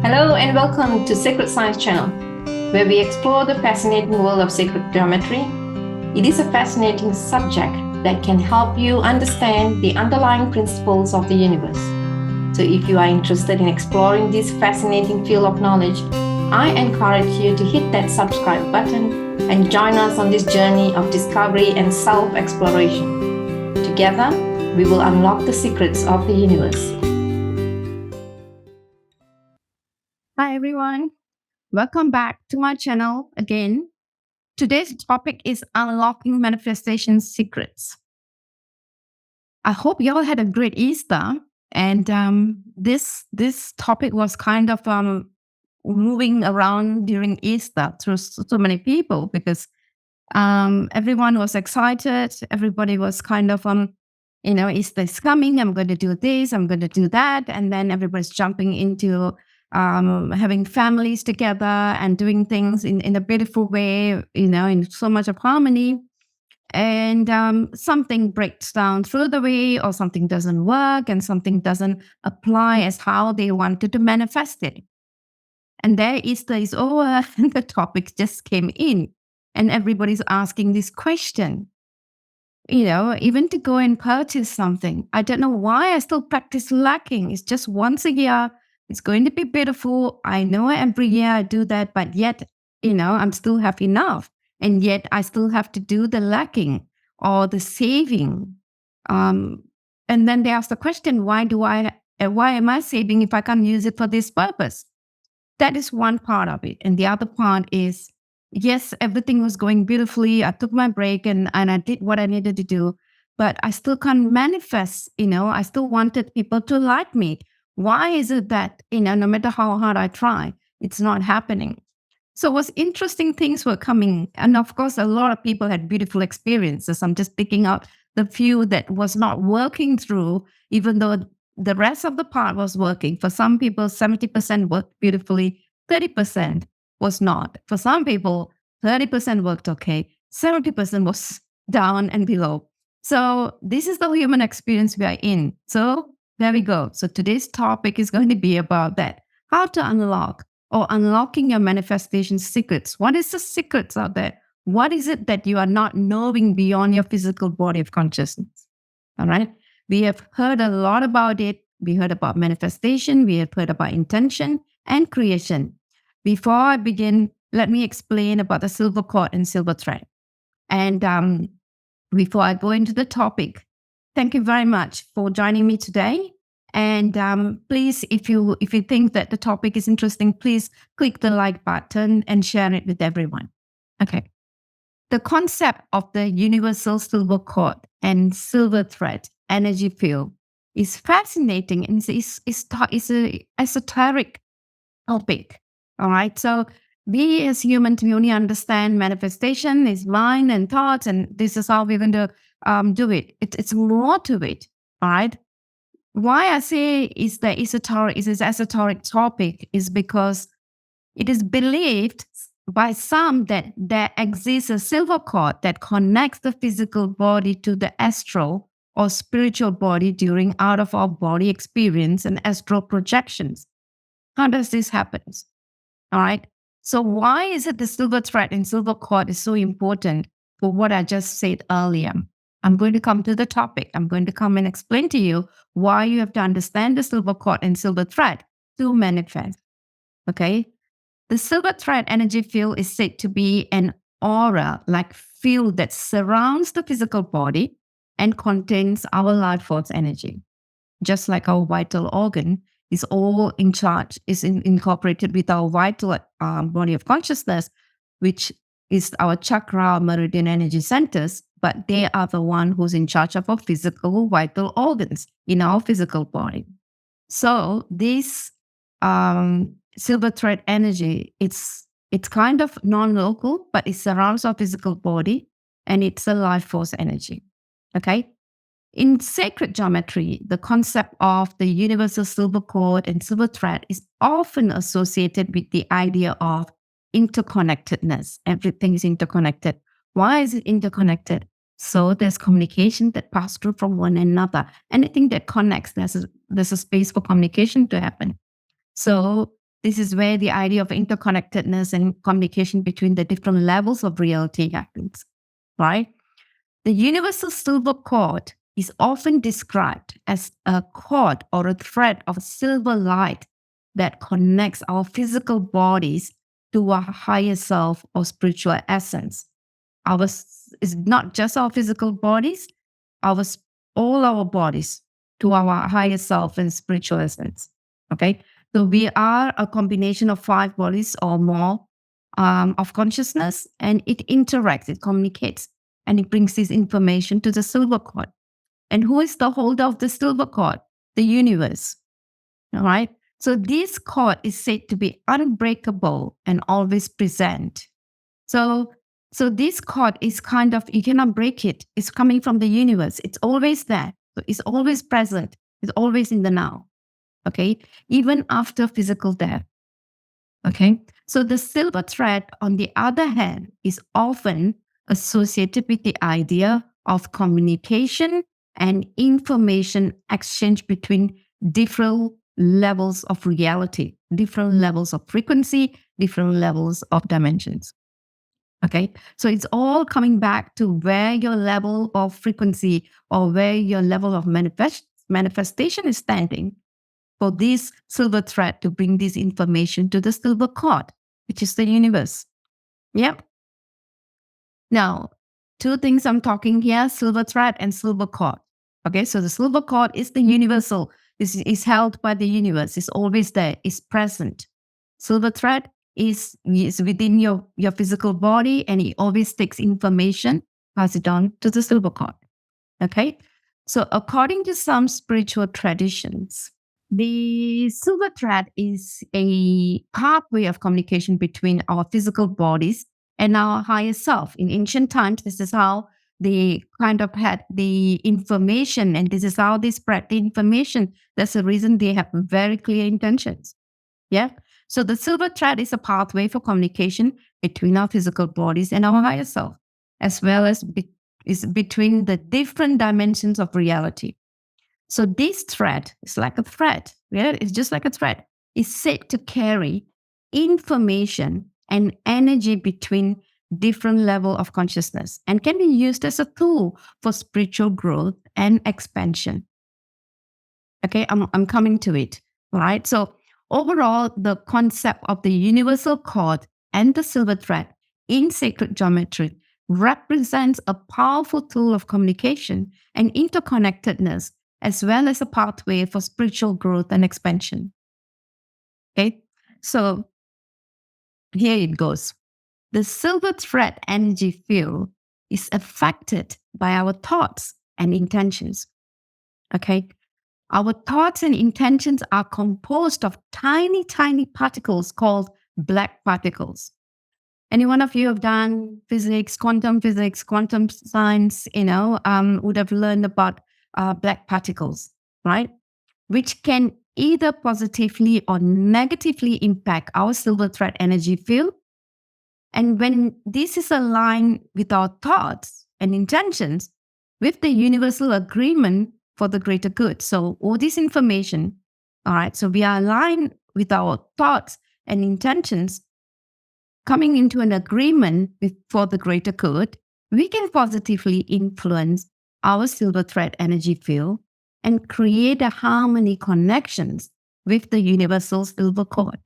Hello and welcome to Sacred Science Channel, where we explore the fascinating world of sacred geometry. It is a fascinating subject that can help you understand the underlying principles of the universe. So if you are interested in exploring this fascinating field of knowledge, I encourage you to hit that subscribe button and join us on this journey of discovery and self-exploration. Together, we will unlock the secrets of the universe. Hi everyone, welcome back to my channel again. Today's topic is unlocking manifestation secrets. I hope you all had a great Easter, and this topic was kind of moving around during Easter through so many people because everyone was excited. Everybody was kind of Easter is coming. I'm going to do this. I'm going to do that, and then everybody's jumping into having families together and doing things in a beautiful way, in so much of harmony. And something breaks down through the way, or something doesn't work, and something doesn't apply as how they wanted to manifest it. And there Easter is over, and the topic just came in, and everybody's asking this question. Even to go and purchase something, I don't know why I still practice lacking. It's just once a year. It's going to be beautiful. I know every year I do that, but yet, I'm still have enough. And yet I still have to do the lacking or the saving. And then they ask the question, why am I saving if I can't use it for this purpose? That is one part of it. And the other part is, yes, everything was going beautifully. I took my break and I did what I needed to do, but I still can't manifest, I still wanted people to like me. Why is it that, no matter how hard I try, it's not happening? So what's interesting things were coming. And of course, a lot of people had beautiful experiences. I'm just picking out the few that was not working through, even though the rest of the part was working. For some people, 70% worked beautifully, 30% was not. For some people, 30% worked okay, 70% was down and below. So this is the human experience we are in. So there we go. So today's topic is going to be about that. How to unlock or unlocking your manifestation secrets. What is the secrets out there? What is it that you are not knowing beyond your physical body of consciousness? All right. We have heard a lot about it. We heard about manifestation. We have heard about intention and creation. Before I begin, let me explain about the silver cord and silver thread. And before I go into the topic, thank you very much for joining me today. And please, if you think that the topic is interesting, please click the like button and share it with everyone. Okay. The concept of the universal silver cord and silver thread energy field is fascinating, and it's an esoteric topic. All right. So we as humans, we only understand manifestation is mind and thoughts, and this is how we're going to do it. It's more to it. All right. Why I say is an esoteric topic is because it is believed by some that there exists a silver cord that connects the physical body to the astral or spiritual body during out of our body experience and astral projections. How does this happen? All right. So why is it the silver thread and silver cord is so important for what I just said earlier? I'm going to come to the topic. I'm going to come and explain to you why you have to understand the silver cord and silver thread to manifest. Okay. The silver thread energy field is said to be an aura-like field that surrounds the physical body and contains our life force energy. Just like our vital organ is all in charge, is incorporated with our vital body of consciousness, which is our chakra, meridian energy centers, but they are the one who's in charge of our physical vital organs in our physical body. So this silver thread energy, it's kind of non-local, but it surrounds our physical body, and it's a life force energy. Okay. In sacred geometry, the concept of the universal silver cord and silver thread is often associated with the idea of interconnectedness. Everything is interconnected. Why is it interconnected? So there's communication that passes through from one another. Anything that connects, there's a space for communication to happen. So this is where the idea of interconnectedness and communication between the different levels of reality happens, right? The universal silver cord is often described as a cord or a thread of silver light that connects our physical bodies to our higher self or spiritual essence. It's not just our physical bodies, all our bodies to our higher self and spiritual essence. Okay, so we are a combination of 5 bodies or more of consciousness, and it interacts, it communicates, and it brings this information to the silver cord. And who is the holder of the silver cord? The universe. All right. So this cord is said to be unbreakable and always present. So this cord is kind of, you cannot break it. It's coming from the universe. It's always there. So it's always present. It's always in the now. Okay. Even after physical death. Okay. So the silver thread, on the other hand, is often associated with the idea of communication and information exchange between different levels of reality, different levels of frequency, different levels of dimensions. Okay, so it's all coming back to where your level of frequency or where your level of manifestation is standing for this silver thread to bring this information to the silver cord, which is the universe. Yep. Now, 2 things I'm talking here, silver thread and silver cord. Okay, so the silver cord is the universal, is held by the universe, it's always there, it's present. Silver thread is within your physical body, and it always takes information, pass it on to the silver cord. Okay, so according to some spiritual traditions, the silver thread is a pathway of communication between our physical bodies and our higher self. In ancient times, this is how they kind of had the information, and this is how they spread the information. That's the reason they have very clear intentions. Yeah. So the silver thread is a pathway for communication between our physical bodies and our higher self, as well as is between the different dimensions of reality. So this thread is like a thread. Yeah, it's just like a thread. It's said to carry information and energy between different level of consciousness and can be used as a tool for spiritual growth and expansion. Okay, I'm coming to it, right? So overall, the concept of the universal cord and the silver thread in sacred geometry represents a powerful tool of communication and interconnectedness, as well as a pathway for spiritual growth and expansion. Okay, so here it goes. The silver thread energy field is affected by our thoughts and intentions. Okay, our thoughts and intentions are composed of tiny, tiny particles called black particles. Any one of you have done physics, quantum science, would have learned about black particles, right? Which can either positively or negatively impact our silver thread energy field. And when this is aligned with our thoughts and intentions, with the universal agreement for the greater good. So all this information, all right, so we are aligned with our thoughts and intentions, coming into an agreement for the greater good, we can positively influence our silver thread energy field and create a harmony connections with the universal silver cord.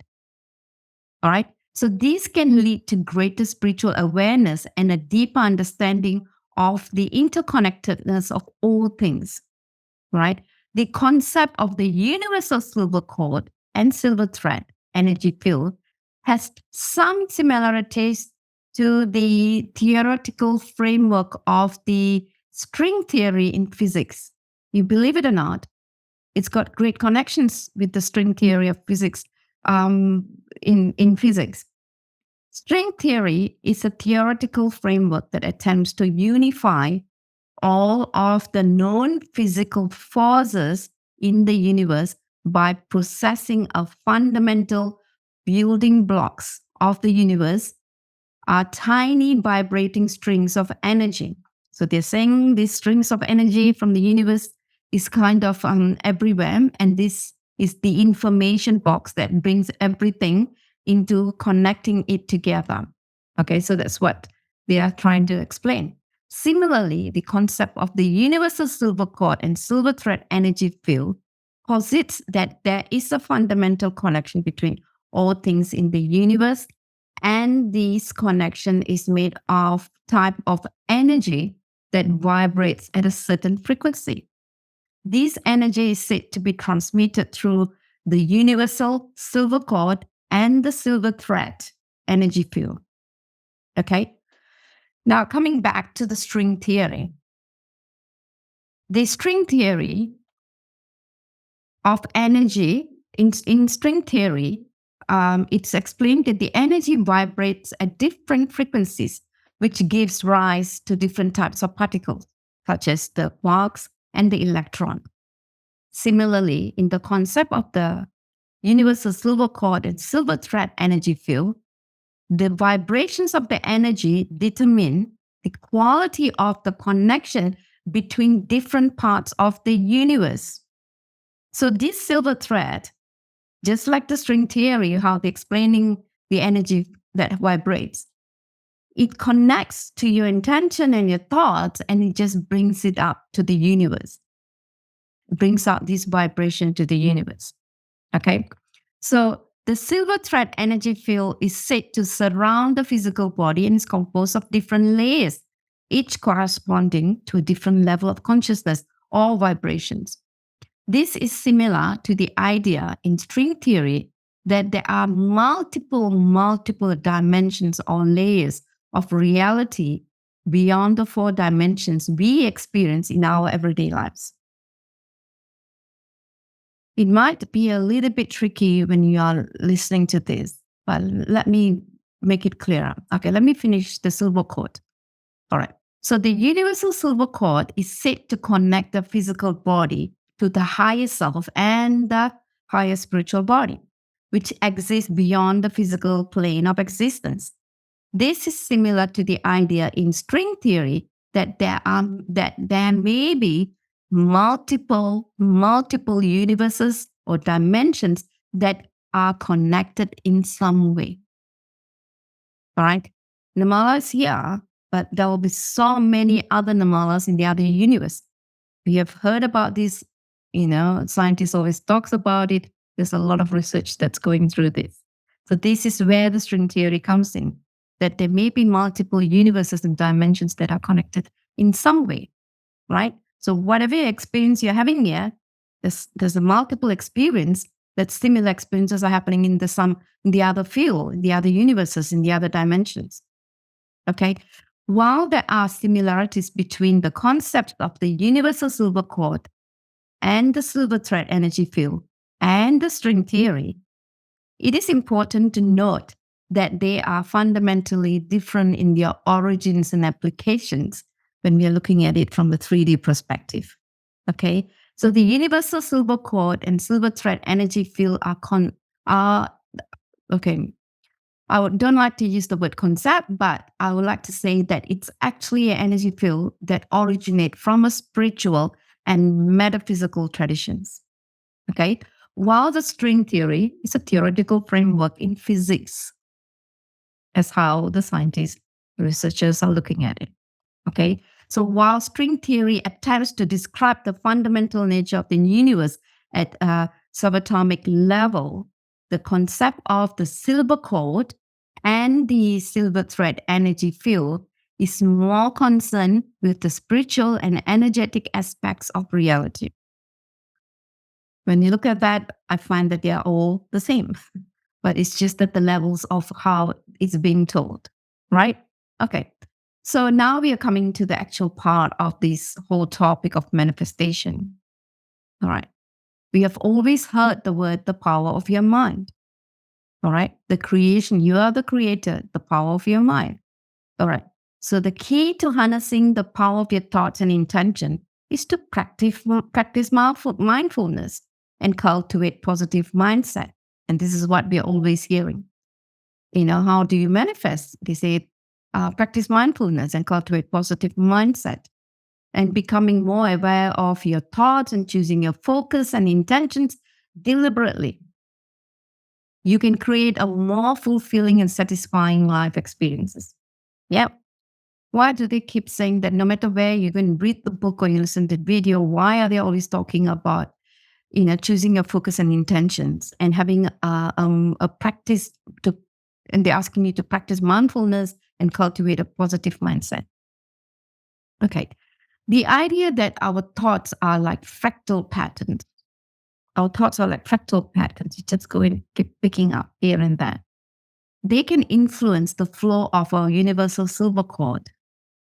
All right. So these can lead to greater spiritual awareness and a deeper understanding of the interconnectedness of all things, right? The concept of the universal silver cord and silver thread energy field has some similarities to the theoretical framework of the string theory in physics. You believe it or not, it's got great connections with the string theory of physics in physics. String theory is a theoretical framework that attempts to unify all of the known physical forces in the universe by processing a fundamental building blocks of the universe are tiny vibrating strings of energy. So they're saying these strings of energy from the universe is kind of everywhere, and these is the information box that brings everything into connecting it together. Okay, so that's what they are trying to explain. Similarly, the concept of the universal silver cord and silver thread energy field posits that there is a fundamental connection between all things in the universe, and this connection is made of type of energy that vibrates at a certain frequency. This energy is said to be transmitted through the universal silver cord and the silver thread energy field. Okay? Now, coming back to the string theory. The string theory of energy, in string theory, it's explained that the energy vibrates at different frequencies, which gives rise to different types of particles, such as the quarks and the electron. Similarly, in the concept of the universal silver cord and silver thread energy field, the vibrations of the energy determine the quality of the connection between different parts of the universe. So this silver thread, just like the string theory, how they're explaining the energy that vibrates, it connects to your intention and your thoughts, and it just brings it up to the universe. It brings out this vibration to the universe. Okay? So the silver thread energy field is said to surround the physical body and is composed of different layers, each corresponding to a different level of consciousness or vibrations. This is similar to the idea in string theory that there are multiple dimensions or layers of reality beyond the 4 dimensions we experience in our everyday lives. It might be a little bit tricky when you are listening to this, but let me make it clearer. Okay, let me finish the silver cord. All right. So the universal silver cord is said to connect the physical body to the higher self and the higher spiritual body, which exists beyond the physical plane of existence. This is similar to the idea in string theory that there may be multiple universes or dimensions that are connected in some way. All right? Nirmala is here, but there will be so many other Nirmalas in the other universe. We have heard about this, scientists always talks about it. There's a lot of research that's going through this. So this is where the string theory comes in, that there may be multiple universes and dimensions that are connected in some way, right? So whatever experience you're having here, there's a multiple experience that similar experiences are happening in the other field, in the other universes, in the other dimensions. Okay? While there are similarities between the concept of the universal silver cord and the silver thread energy field and the string theory, it is important to note that they are fundamentally different in their origins and applications when we are looking at it from the 3D perspective. Okay, so the universal silver cord and silver thread energy field are okay. Don't like to use the word concept, but I would like to say that it's actually an energy field that originates from a spiritual and metaphysical traditions. Okay, while the string theory is a theoretical framework in physics, as how the scientists, researchers are looking at it. Okay, so while string theory attempts to describe the fundamental nature of the universe at a subatomic level, the concept of the silver cord and the silver thread energy field is more concerned with the spiritual and energetic aspects of reality. When you look at that, I find that they are all the same, but it's just that the levels of how it's being told, right? Okay. So now we are coming to the actual part of this whole topic of manifestation. All right. We have always heard the word, the power of your mind. All right. The creation, you are the creator, the power of your mind. All right. So the key to harnessing the power of your thoughts and intention is to practice mindfulness and cultivate positive mindset. And this is what we are always hearing. How do you manifest? They say, practice mindfulness and cultivate positive mindset, and becoming more aware of your thoughts and choosing your focus and intentions deliberately, you can create a more fulfilling and satisfying life experiences. Yep. Why do they keep saying that no matter where you can read the book or you listen to the video, why are they always talking about, choosing your focus and intentions and having a practice and they're asking you to practice mindfulness and cultivate a positive mindset. Okay. The idea that our thoughts are like fractal patterns. Our thoughts are like fractal patterns. You just go and keep picking up here and there. They can influence the flow of our universal silver cord,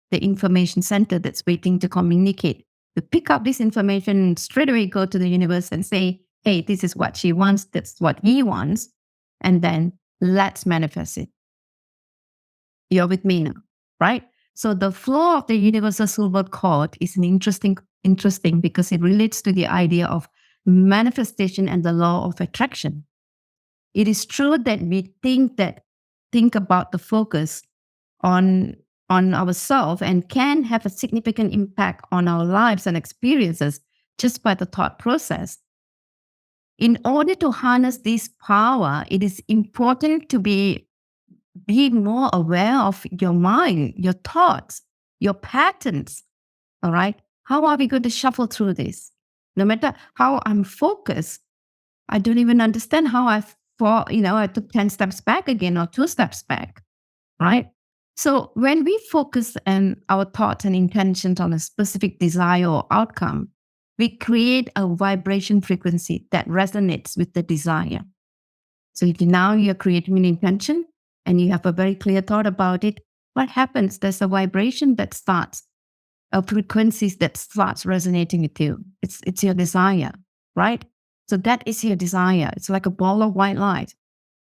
the information center that's waiting to communicate. To pick up this information and straight away go to the universe and say, hey, this is what she wants, that's what he wants, and then let's manifest it. You're with me now, right? So the flow of the universal silver cord is an interesting because it relates to the idea of manifestation and the law of attraction. It is true that we think about the focus on ourselves and can have a significant impact on our lives and experiences just by the thought process. In order to harness this power, it is important to be more aware of your mind, your thoughts, your patterns. All right. How are we going to shuffle through this? No matter how I'm focused, I don't even understand how I took 10 steps back again or 2 steps back. Right. So when we focus on our thoughts and intentions on a specific desire or outcome, we create a vibration frequency that resonates with the desire. So if now you're creating an intention and you have a very clear thought about it, what happens? There's a vibration that starts, a frequency that starts resonating with you. It's your desire, right? So that is your desire. It's like a ball of white light.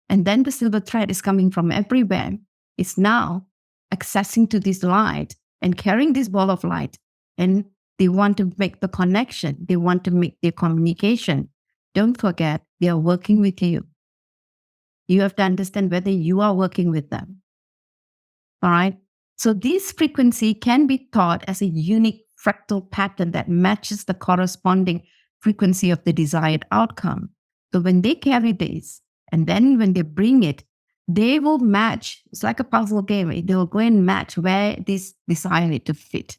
And then the silver thread is coming from everywhere. It's now accessing to this light and carrying this ball of light. And they want to make the connection. They want to make the communication. Don't forget, they are working with you. You have to understand whether you are working with them. All right. So this frequency can be thought as a unique fractal pattern that matches the corresponding frequency of the desired outcome. So when they carry this, and then when they bring it, they will match. It's like a puzzle game. They will go and match where this desire need to fit.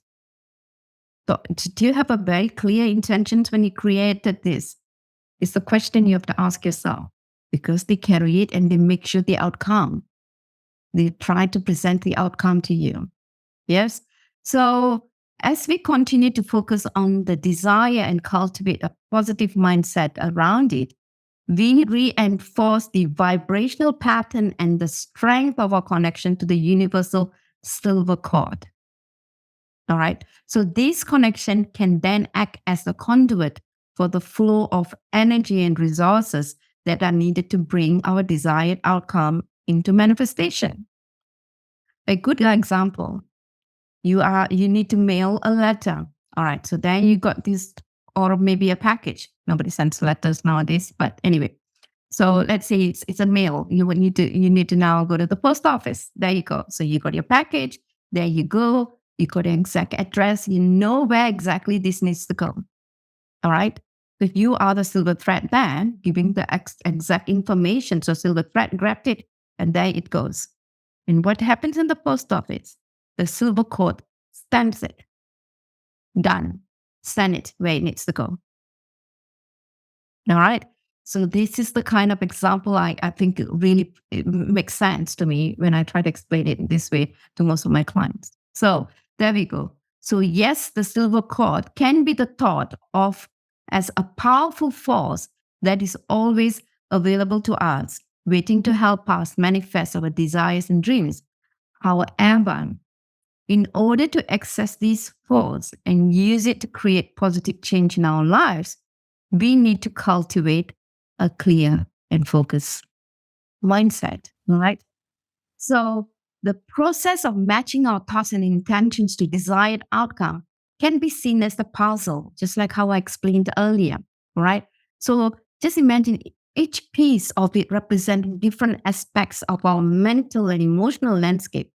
So do you have a very clear intentions when you created this? It's the question you have to ask yourself, because they carry it and they make sure the outcome. They try to present the outcome to you. Yes. So as we continue to focus on the desire and cultivate a positive mindset around it, we reinforce the vibrational pattern and the strength of our connection to the universal silver cord. All right. So this connection can then act as a conduit for the flow of energy and resources that are needed to bring our desired outcome into manifestation. A good example, you need to mail a letter. All right. So then you got this, or maybe a package. Nobody sends letters nowadays, but anyway. So let's say it's a mail. You need to now go to the post office. There you go. So you got your package. There you go. You got the exact address. You know where exactly this needs to go. All right. So you are the silver thread there, giving the exact information. So silver thread grabbed it, and there it goes. And what happens in the post office? The silver cord stamps it. Done. Send it where it needs to go. All right. So this is the kind of example I think it makes sense to me when I try to explain it this way to most of my clients. So there we go. So yes, the silver cord can be the thought of as a powerful force that is always available to us, waiting to help us manifest our desires and dreams. However, in order to access this force and use it to create positive change in our lives, we need to cultivate a clear and focused mindset, right? So the process of matching our thoughts and intentions to desired outcome can be seen as the puzzle, just like how I explained earlier, right? So just imagine each piece of it representing different aspects of our mental and emotional landscape.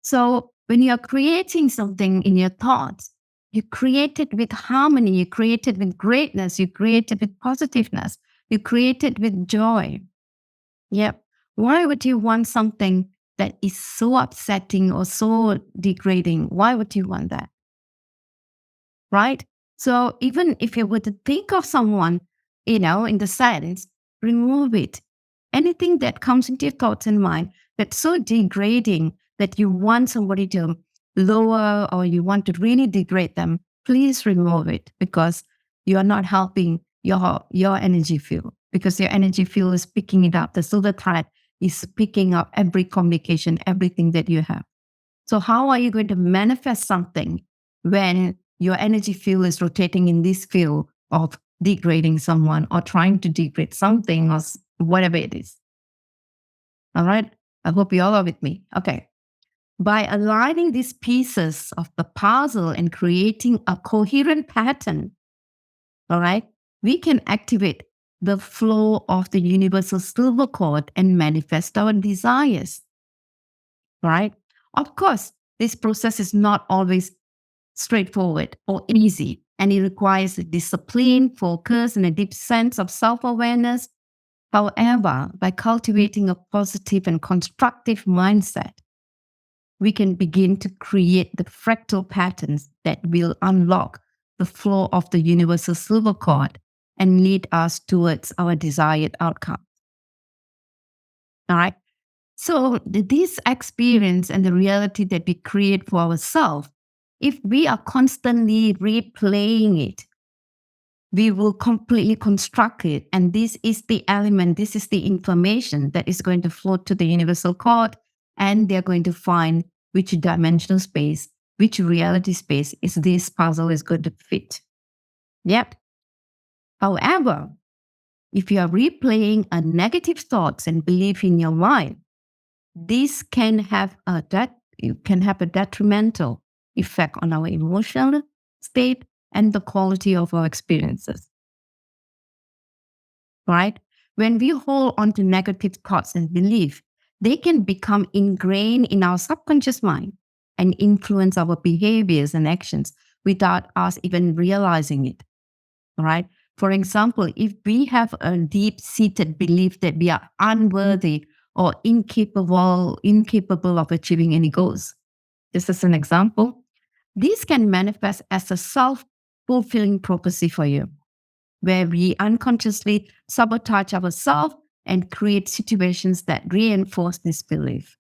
So when you're creating something in your thoughts, you create it with harmony, you create it with greatness, you create it with positiveness. You create it with joy. Yep. Why would you want something that is so upsetting or so degrading? Why would you want that? Right? So even if you were to think of someone, in the sense, remove it. Anything that comes into your thoughts and mind that's so degrading that you want somebody to lower or you want to really degrade them, please remove it because you are not helping your energy field because your energy field is picking it up. The silver thread is picking up every communication, everything that you have. So how are you going to manifest something when your energy field is rotating in this field of degrading someone or trying to degrade something or whatever it is? All right. I hope you all are with me. Okay. By aligning these pieces of the puzzle and creating a coherent pattern, all right, we can activate the flow of the universal silver cord and manifest our desires, right? Of course, this process is not always straightforward or easy, and it requires discipline, focus, and a deep sense of self awareness. However, by cultivating a positive and constructive mindset, we can begin to create the fractal patterns that will unlock the flow of the universal silver cord and lead us towards our desired outcome. All right. So, this experience and the reality that we create for ourselves, if we are constantly replaying it, we will completely construct it. And this is the element, this is the information that is going to float to the universal cord, and they're going to find which dimensional space, which reality space is this puzzle is going to fit. Yep. However, if you are replaying a negative thoughts and belief in your mind, this can have a detrimental effect on our emotional state and the quality of our experiences. Right? When we hold on to negative thoughts and beliefs, they can become ingrained in our subconscious mind and influence our behaviors and actions without us even realizing it. Right? For example, if we have a deep-seated belief that we are unworthy or incapable of achieving any goals, this is an example. This can manifest as a self-fulfilling prophecy for you, where we unconsciously sabotage ourselves and create situations that reinforce this belief.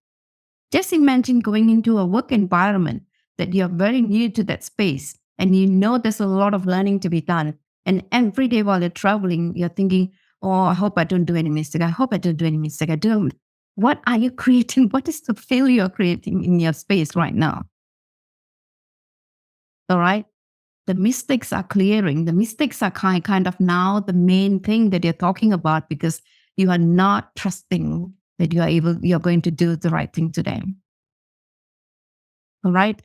Just imagine going into a work environment that you're very new to that space and you know there's a lot of learning to be done. And every day while you're traveling, you're thinking, oh, I hope I don't do any mistake. I hope I don't do any mistake. I don't. What are you creating? What is the failure you're creating in your space right now? All right. The mistakes are clearing. The mistakes are kind of now the main thing that you're talking about because you are not trusting that you're going to do the right thing today. All right.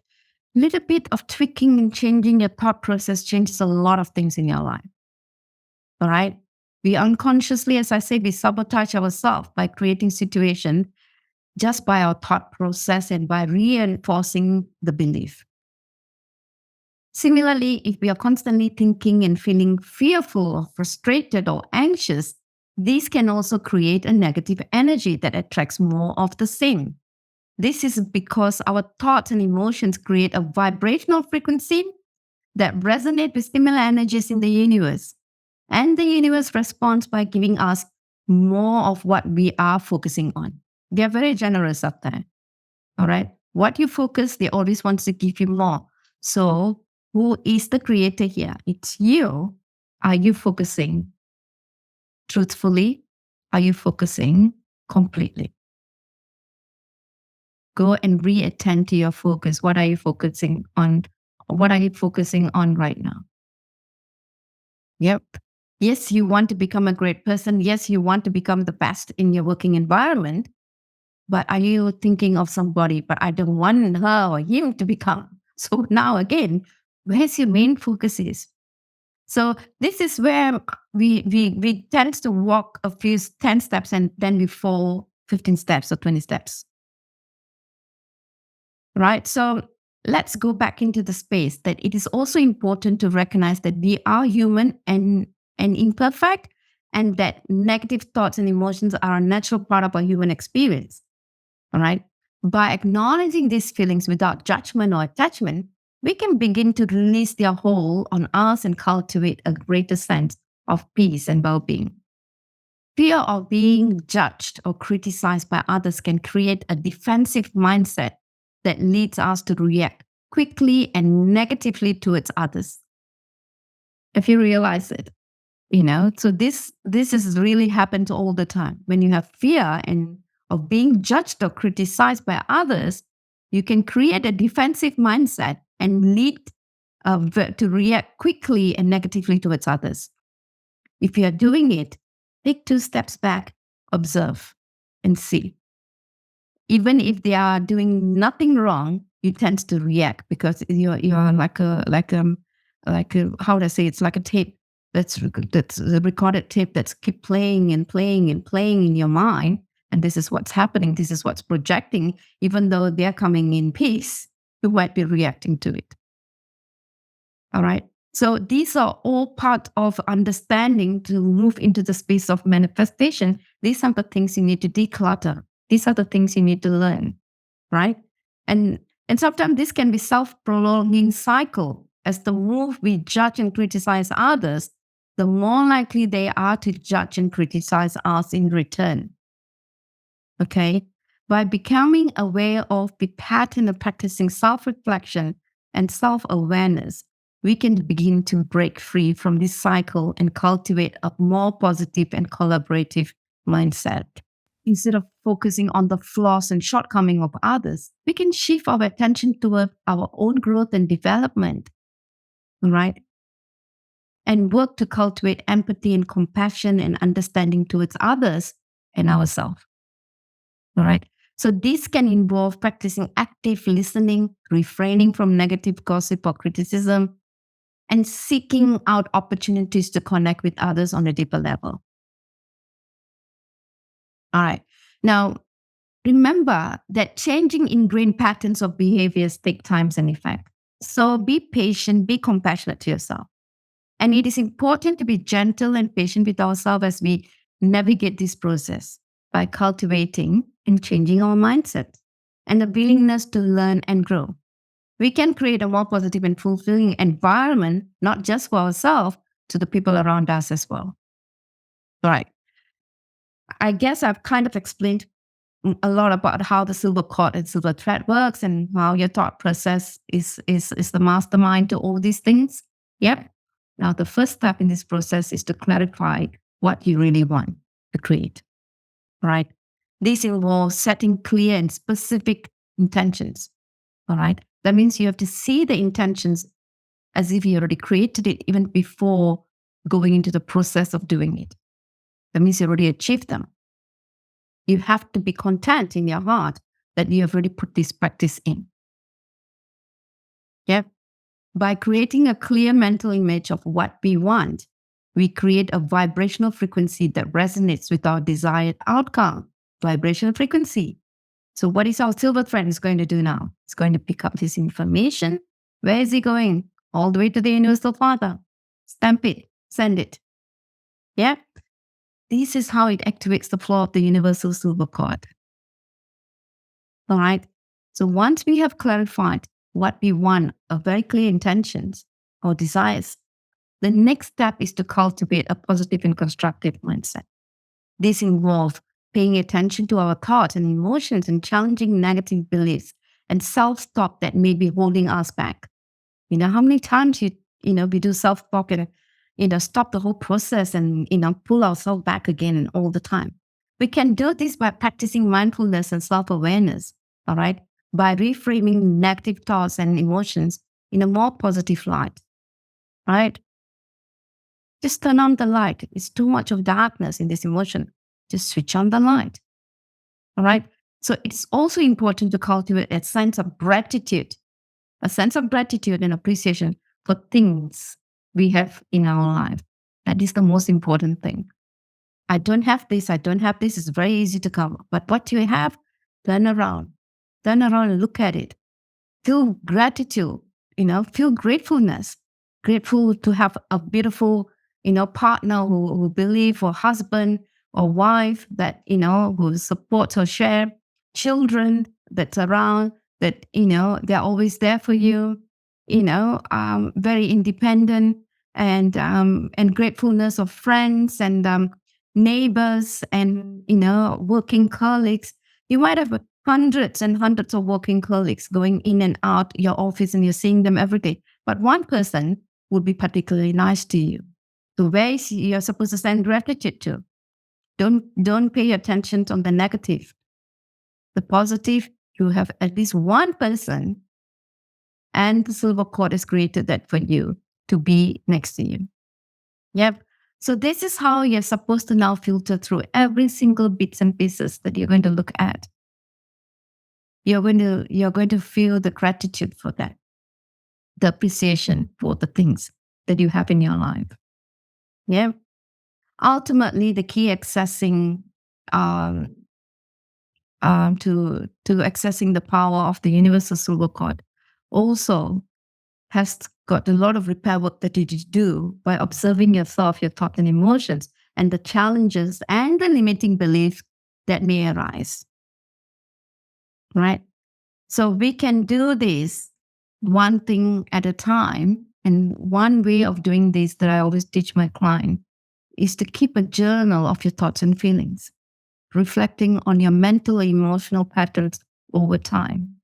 Little bit of tweaking and changing your thought process changes a lot of things in your life. All right. We unconsciously, as I say, we sabotage ourselves by creating situation just by our thought process and by reinforcing the belief. Similarly, if we are constantly thinking and feeling fearful or frustrated or anxious, these can also create a negative energy that attracts more of the same. This is because our thoughts and emotions create a vibrational frequency that resonate with similar energies in the universe. And the universe responds by giving us more of what we are focusing on. They are very generous up there. All right. What you focus, they always want to give you more. So, who is the creator here? It's you. Are you focusing truthfully? Are you focusing completely? Go and reattend to your focus. What are you focusing on? What are you focusing on right now? Yep. Yes, you want to become a great person. Yes, you want to become the best in your working environment. But are you thinking of somebody, but I don't want her or him to become? So now again, where's your main focus is? So this is where we tend to walk a few 10 steps and then we fall 15 steps or 20 steps. Right? So let's go back into the space that it is also important to recognize that we are human and imperfect, and that negative thoughts and emotions are a natural part of our human experience. All right. By acknowledging these feelings without judgment or attachment, we can begin to release their hold on us and cultivate a greater sense of peace and well being. Fear of being judged or criticized by others can create a defensive mindset that leads us to react quickly and negatively towards others. If you realize it, so this has really happened all the time. When you have fear and of being judged or criticized by others, you can create a defensive mindset and lead to react quickly and negatively towards others. If you are doing it, take 2 steps back, observe, and see. Even if they are doing nothing wrong, you tend to react because you're like a how do I say, it's like a tape that's a recorded tape that's keep playing and playing and playing in your mind. And this is what's happening. This is what's projecting. Even though they're coming in peace, you might be reacting to it. All right. So these are all part of understanding to move into the space of manifestation. These are the things you need to declutter. These are the things you need to learn, right? And sometimes this can be self-prolonging cycle. As the more we judge and criticize others, the more likely they are to judge and criticize us in return. Okay? By becoming aware of the pattern of practicing self-reflection and self-awareness, we can begin to break free from this cycle and cultivate a more positive and collaborative mindset. Instead of focusing on the flaws and shortcomings of others, we can shift our attention toward our own growth and development, right? And work to cultivate empathy and compassion and understanding towards others and ourselves, all right? So this can involve practicing active listening, refraining from negative gossip or criticism, and seeking out opportunities to connect with others on a deeper level. All right. Now, remember that changing ingrained patterns of behaviors take time and effect. So be patient, be compassionate to yourself. And it is important to be gentle and patient with ourselves as we navigate this process by cultivating and changing our mindset and the willingness to learn and grow. We can create a more positive and fulfilling environment, not just for ourselves, to the people around us as well. All right. I guess I've kind of explained a lot about how the silver cord and silver thread works and how your thought process is the mastermind to all these things. Yep. Now, the first step in this process is to clarify what you really want to create, right? This involves setting clear and specific intentions, all right? That means you have to see the intentions as if you already created it even before going into the process of doing it. That means you already achieved them. You have to be content in your heart that you have already put this practice in. Yeah. By creating a clear mental image of what we want, we create a vibrational frequency that resonates with our desired outcome. Vibrational frequency. So what is our silver thread is going to do now? It's going to pick up this information. Where is it going? All the way to the Universal Father. Stamp it. Send it. Yeah. This is how it activates the flow of the universal silver cord. All right. So once we have clarified what we want, our very clear intentions or desires, the next step is to cultivate a positive and constructive mindset. This involves paying attention to our thoughts and emotions and challenging negative beliefs and self-talk that may be holding us back. You know, how many times we do self-talk and, stop the whole process and, pull ourselves back again all the time. We can do this by practicing mindfulness and self-awareness, all right? By reframing negative thoughts and emotions in a more positive light, right? Just turn on the light. It's too much of darkness in this emotion. Just switch on the light, all right? So it's also important to cultivate a sense of gratitude and appreciation for things we have in our life. That is the most important thing. I don't have this. It's very easy to come. But what you have, turn around and look at it. Feel gratitude, feel gratefulness. Grateful to have a beautiful, partner who believe, or husband or wife that, who supports or share, children that's around, that, they're always there for you, very independent, and gratefulness of friends and neighbors and, working colleagues. You might have hundreds and hundreds of working colleagues going in and out your office and you're seeing them every day. But one person would be particularly nice to you. So where you're supposed to send gratitude to. Don't pay attention on the negative. The positive, you have at least one person, and the silver cord has created that for you to be next to you. Yep. So this is how you're supposed to now filter through every single bits and pieces that you're going to look at. You're going to feel the gratitude for that, the appreciation for the things that you have in your life. Yeah. Ultimately, the key accessing to accessing the power of the universal silver cord also has got a lot of repair work that you do by observing yourself, your thoughts and emotions, and the challenges and the limiting beliefs that may arise. Right? So we can do this one thing at a time. And one way of doing this that I always teach my client is to keep a journal of your thoughts and feelings, reflecting on your mental and emotional patterns over time.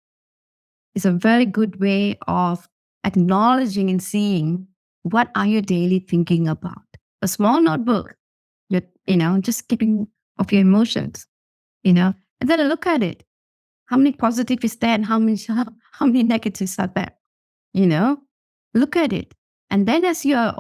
It's a very good way of acknowledging and seeing what are you daily thinking about. A small notebook, just keeping of your emotions, and then look at it. How many positive is there and how many negatives are there? Look at it. And then as you're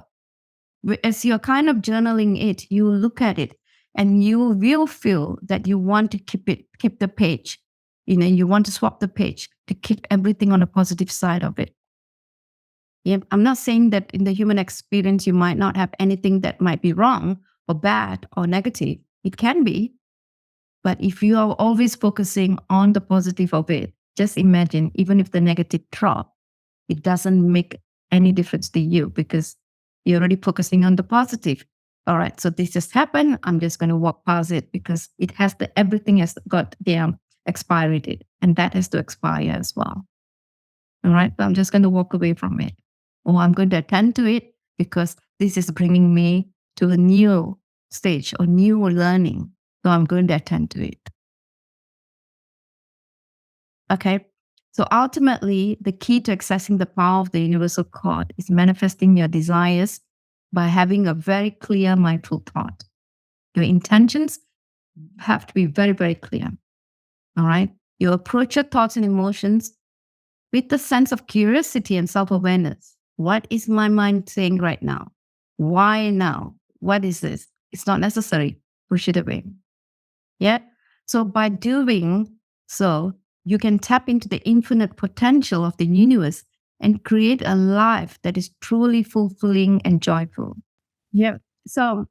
kind of journaling it, you look at it and you will feel that you want to keep the page. You want to swap the page to keep everything on the positive side of it. Yeah, I'm not saying that in the human experience, you might not have anything that might be wrong or bad or negative. It can be. But if you are always focusing on the positive of it, just imagine, even if the negative drop, it doesn't make any difference to you because you're already focusing on the positive. All right, so this just happened. I'm just going to walk past it because everything has got the expiry date, and that has to expire as well. All right, so I'm just going to walk away from it, or I'm going to attend to it because this is bringing me to a new stage or new learning. So I'm going to attend to it. Okay. So ultimately, the key to accessing the power of the universal cord is manifesting your desires by having a very clear mindful thought. Your intentions have to be very, very clear. All right. You approach your thoughts and emotions with a sense of curiosity and self-awareness. What is my mind saying right now? Why now? What is this? It's not necessary. Push it away. Yeah. So by doing so, you can tap into the infinite potential of the universe and create a life that is truly fulfilling and joyful. Yeah. So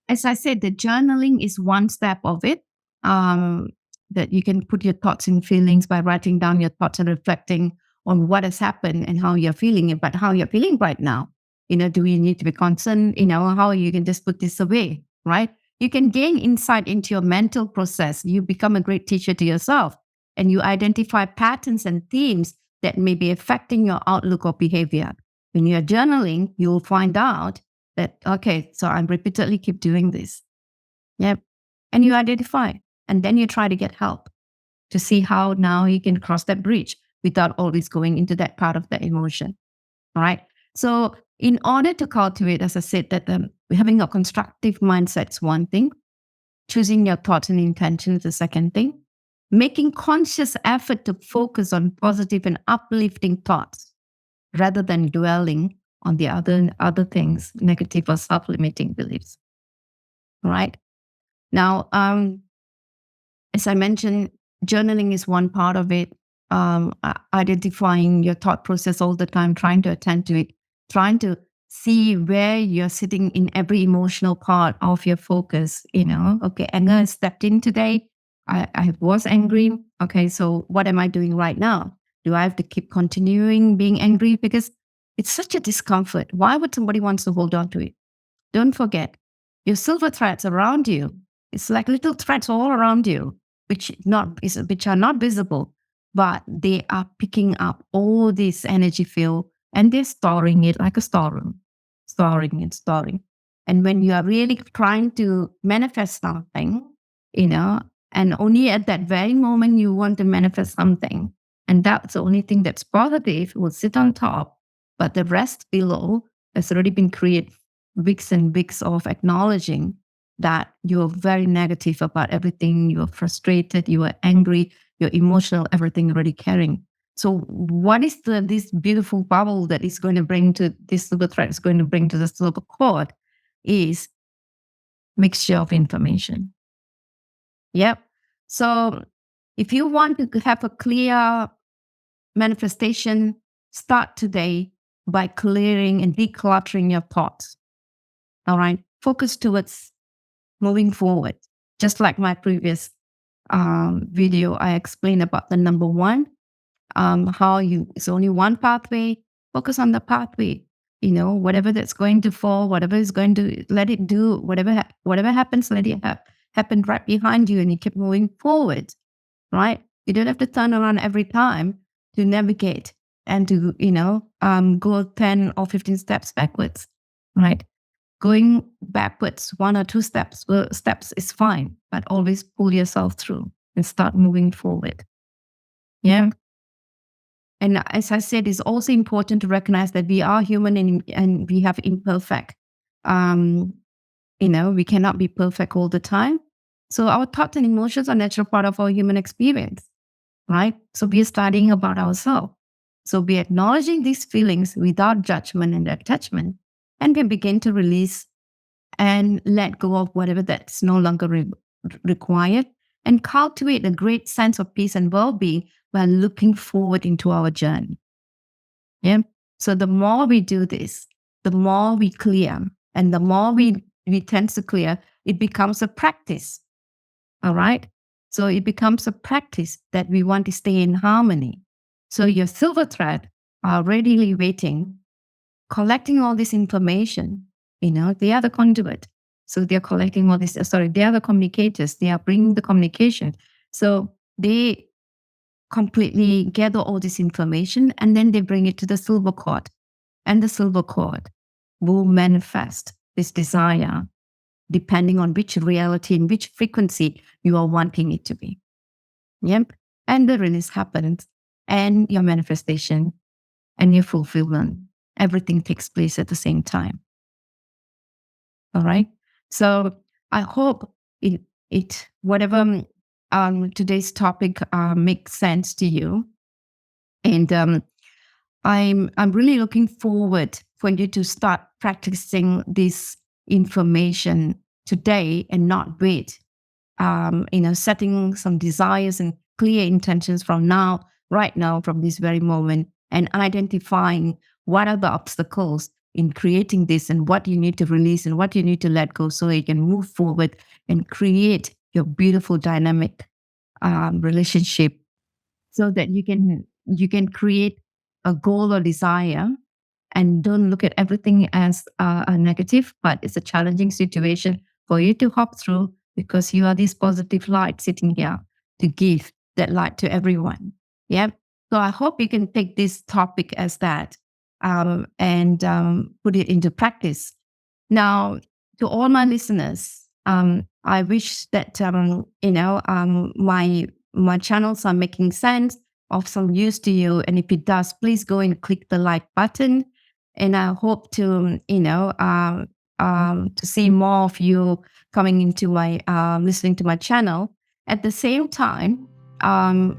as I said, the journaling is one step of it. That you can put your thoughts and feelings by writing down your thoughts and reflecting on what has happened and how you're feeling it, but how you're feeling right now. Do you need to be concerned? How you can just put this away, right? You can gain insight into your mental process. You become a great teacher to yourself and you identify patterns and themes that may be affecting your outlook or behavior. When you're journaling, you'll find out that, okay, so I repeatedly keep doing this. Yep. And you identify, and then you try to get help to see how now you can cross that bridge without always going into that part of the emotion. All right. So in order to cultivate, as I said, that having a constructive mindset is one thing. Choosing your thoughts and intentions is the second thing. Making conscious effort to focus on positive and uplifting thoughts rather than dwelling on the other things, negative or self-limiting beliefs. All right. Now, as I mentioned, journaling is one part of it. Identifying your thought process all the time, trying to attend to it, trying to see where you're sitting in every emotional part of your focus. Okay, anger stepped in today. I was angry. Okay, so what am I doing right now? Do I have to keep continuing being angry? Because it's such a discomfort. Why would somebody want to hold on to it? don't forget, your silver threads around you, it's like little threads all around you, which are not visible, but they are picking up all this energy field and they're storing it like a storeroom, storing and storing. And when you are really trying to manifest something, and only at that very moment you want to manifest something, and that's the only thing that's positive will sit on top, but the rest below has already been created weeks and weeks of acknowledging that you're very negative about everything, you're frustrated, you are angry, you're emotional, everything already carrying. So what is this beautiful bubble that is going to bring to this silver thread is going to bring to the silver cord is mixture of information. Yep. So if you want to have a clear manifestation, start today by clearing and decluttering your thoughts. All right. Focus towards moving forward. Just like my previous video, I explained about the number one, it's only one pathway. Focus on the pathway. Whatever that's going to fall, whatever is going to, let it do, whatever happens, let it happen right behind you, and you keep moving forward, right? You don't have to turn around every time to navigate and to, go 10 or 15 steps backwards, right? Going backwards 1 or 2 steps is fine, but always pull yourself through and start moving forward. Yeah. And as I said, it's also important to recognize that we are human and we have imperfect. We cannot be perfect all the time. So our thoughts and emotions are a natural part of our human experience, right? So we are studying about ourselves. So we are acknowledging these feelings without judgment and attachment, and we begin to release and let go of whatever that's no longer required, and cultivate a great sense of peace and well-being while looking forward into our journey. Yeah. So the more we do this, the more we clear, and the more we tend to clear, it becomes a practice. All right. So it becomes a practice that we want to stay in harmony. So your silver thread are readily waiting, collecting all this information. They are the conduit. So they're collecting all this, they are the communicators. They are bringing the communication. So they completely gather all this information and then they bring it to the silver cord. And the silver cord will manifest this desire depending on which reality and which frequency you are wanting it to be. Yep. And the release happens, and your manifestation and your fulfillment, everything takes place at the same time. All right. So I hope whatever today's topic makes sense to you. And I'm really looking forward for you to start practicing this information today and not wait. Setting some desires and clear intentions from right now, from this very moment, and identifying what are the obstacles in creating this and what you need to release and what you need to let go so you can move forward and create your beautiful dynamic relationship, so that you can create a goal or desire and don't look at everything as a negative, but it's a challenging situation for you to hop through, because you are this positive light sitting here to give that light to everyone. Yeah. So I hope you can take this topic as that and put it into practice. Now, to all my listeners, I wish that my channels are making sense, of some use to you. And if it does, please go and click the like button. And I hope to see more of you coming into my listening to my channel. At the same time,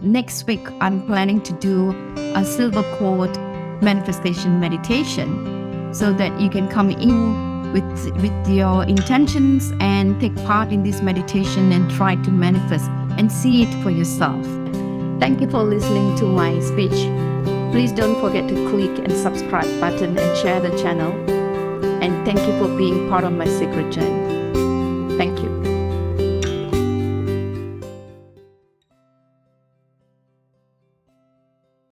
next week I'm planning to do a silver cord manifestation meditation, so that you can come in with your intentions and take part in this meditation and try to manifest and see it for yourself. Thank you for listening to my speech. Please don't forget to click and subscribe button and share the channel. And thank you for being part of my secret journey.